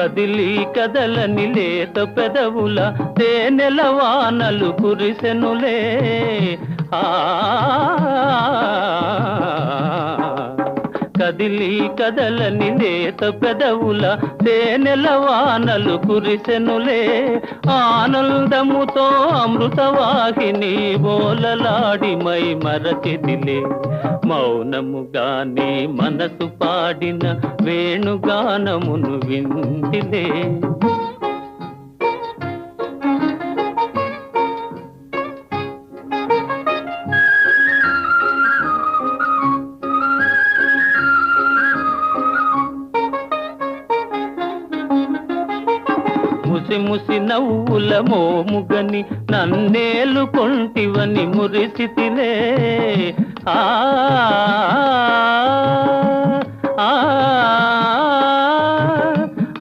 కదిలి కదలని లేత పెదవుల తేనెల వానలు కురిసెనులే ఆ కదిలి కదలని లేత పెదవుల తేనెల వానలు కురిసెనులే ఆనందముతో అమృతవాహిని బోలలాడి మై మరచిదిలే మౌనముగానే మనసు పాడిన వేణుగానమును వింటిలే ముసి ముసి నవ్వుల మోముగని నన్నేలు కొంటివని మురిసితిలే ఆ